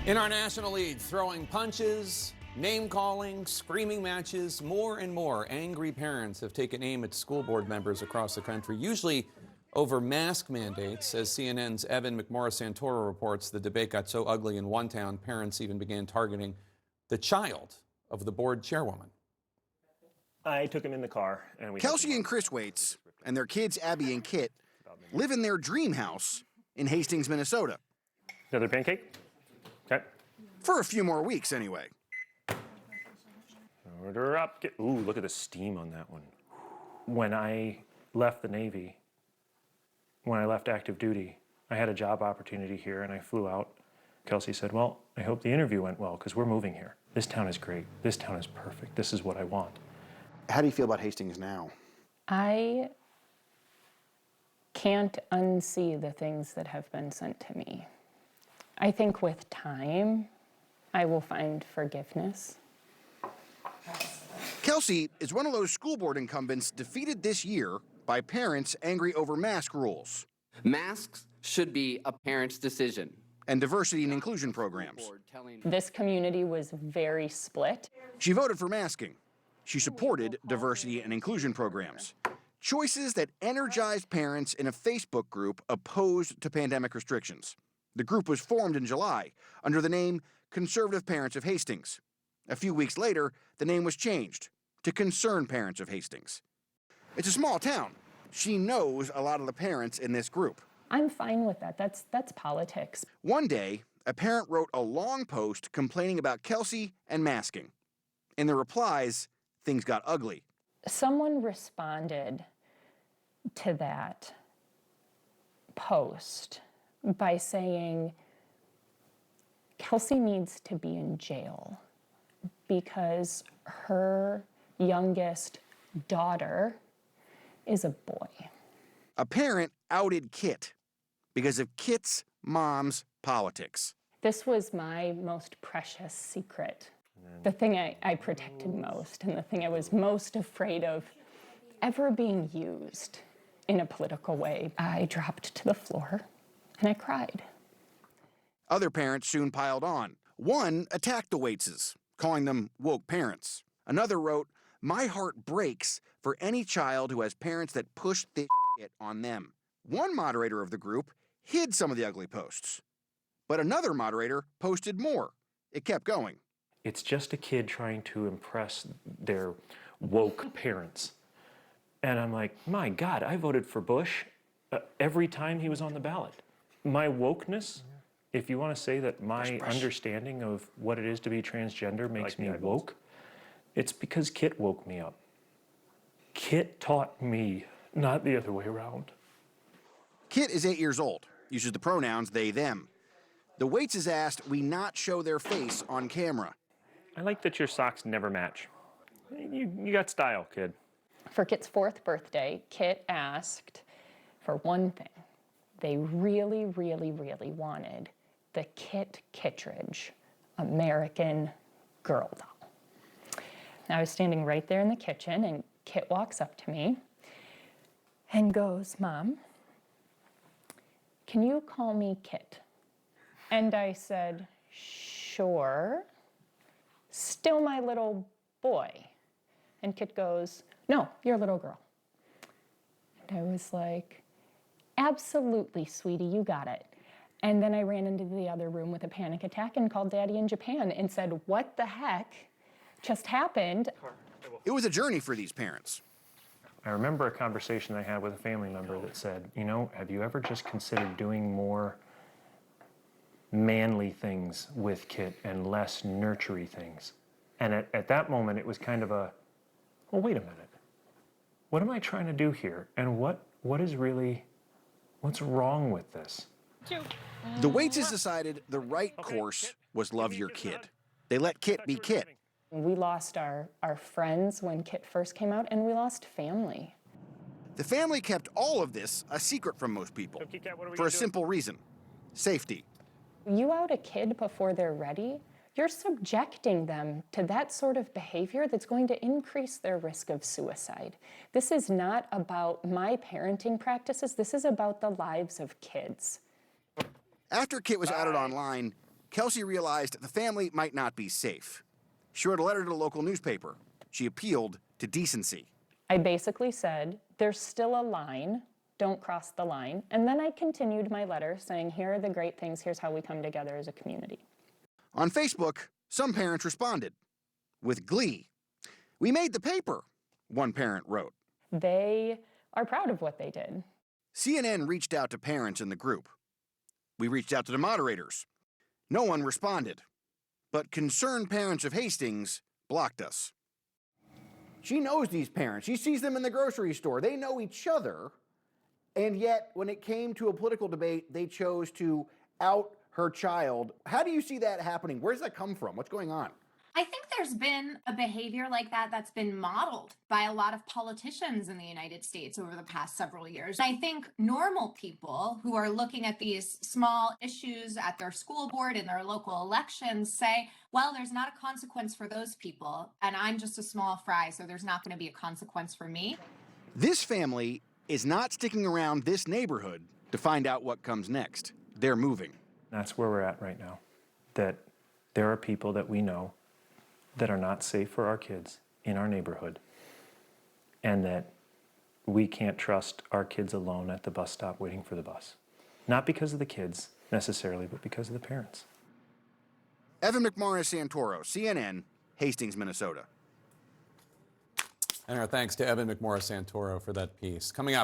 In our national lead, throwing punches, name-calling, screaming matches, more and more angry parents have taken aim at school board members across the country, usually over mask mandates. As CNN's Evan McMorris-Santoro reports, the debate got so ugly in one town, parents even began targeting the child of the board chairwoman. I took him in the car, and Kelsey and Chris Waits and their kids Abby and Kit live in their dream house in Hastings, Minnesota. Another pancake? Okay. For a few more weeks, anyway. Order up. Ooh, look at the steam on that one. When I left the Navy, when I left active duty, I had a job opportunity here, and I flew out. Kelsey said, well, I hope the interview went well, because we're moving here. This town is great. This town is perfect. This is what I want. How do you feel about Hastings now? I can't unsee the things that have been sent to me. I think with time, I will find forgiveness. Kelsey is one of those school board incumbents defeated this year by parents angry over mask rules. Masks should be a parent's decision. And diversity and inclusion programs. This community was very split. She voted for masking. She supported diversity and inclusion programs. Choices that energized parents in a Facebook group opposed to pandemic restrictions. The group was formed in July under the name Conservative Parents of Hastings. A few weeks later, the name was changed to Concerned Parents of Hastings. It's a small town. She knows a lot of the parents in this group. I'm fine with that. That's politics. One day, a parent wrote a long post complaining about Kelsey and masking. In the replies, things got ugly. Someone responded to that post by saying, Kelsey needs to be in jail because her youngest daughter is a boy. A parent outed Kit because of Kit's mom's politics. This was my most precious secret. The thing I protected most and the thing I was most afraid of ever being used in a political way. I dropped to the floor and I cried. Other parents soon piled on. One attacked the Waitses, calling them woke parents. Another wrote, "My heart breaks for any child who has parents that push this shit on them." One moderator of the group hid some of the ugly posts, but another moderator posted more. It kept going. It's just a kid trying to impress their woke parents. And I'm like, my God, I voted for Bush every time he was on the ballot. My wokeness, if you want to say that my understanding of what it is to be transgender makes me woke, it's because Kit woke me up. Kit taught me, not the other way around. Kit is 8 years old, uses the pronouns they, them. The Waitses asked we not show their face on camera. I like that your socks never match. You got style, kid. For Kit's 4th birthday, Kit asked for one thing. They really, really, really wanted the Kit Kittredge American Girl doll. I was standing right there in the kitchen, and Kit walks up to me and goes, "Mom, can you call me Kit?" And I said, "Sure. Still my little boy." And Kit goes, "No, you're a little girl." And I was like, "Absolutely, sweetie, you got it." And then I ran into the other room with a panic attack and called Daddy in Japan and said, "What the heck just happened?" It was a journey for these parents. I remember a conversation I had with a family member that said, you know, have you ever just considered doing more manly things with Kit and less nurtury things? And at that moment, it was kind of a, well, wait a minute. What am I trying to do here? And what's wrong with this? The Waitses decided the right course was love your kid. They let Kit be Kit. We lost our friends when Kit first came out, and we lost family. The family kept all of this a secret from most people for a simple reason: safety. You out a kid before they're ready, you're subjecting them to that sort of behavior that's going to increase their risk of suicide. This is not about my parenting practices. This is about the lives of kids. After Kit was outed online, Kelsey realized the family might not be safe. She wrote a letter to the local newspaper. She appealed to decency. I basically said, there's still a line, don't cross the line. And then I continued my letter saying, here are the great things, here's how we come together as a community. On Facebook, some parents responded with glee. "We made the paper," one parent wrote. They are proud of what they did. CNN reached out to parents in the group. We reached out to the moderators. No one responded. But concerned parents of Hastings blocked us. She knows these parents. She sees them in the grocery store. They know each other. And yet, when it came to a political debate, they chose to out her child. How do you see that happening? Where does that come from? What's going on? I think there's been a behavior like that that's been modeled by a lot of politicians in the United States over the past several years. I think normal people who are looking at these small issues at their school board in their local elections say, well, there's not a consequence for those people, and I'm just a small fry, so there's not going to be a consequence for me. This family is not sticking around this neighborhood to find out what comes next. They're moving. That's where we're at right now. That there are people that we know that are not safe for our kids in our neighborhood, and that we can't trust our kids alone at the bus stop waiting for the bus. Not because of the kids necessarily, but because of the parents. Evan McMorris Santoro, CNN, Hastings, Minnesota. And our thanks to Evan McMorris Santoro for that piece. Coming up.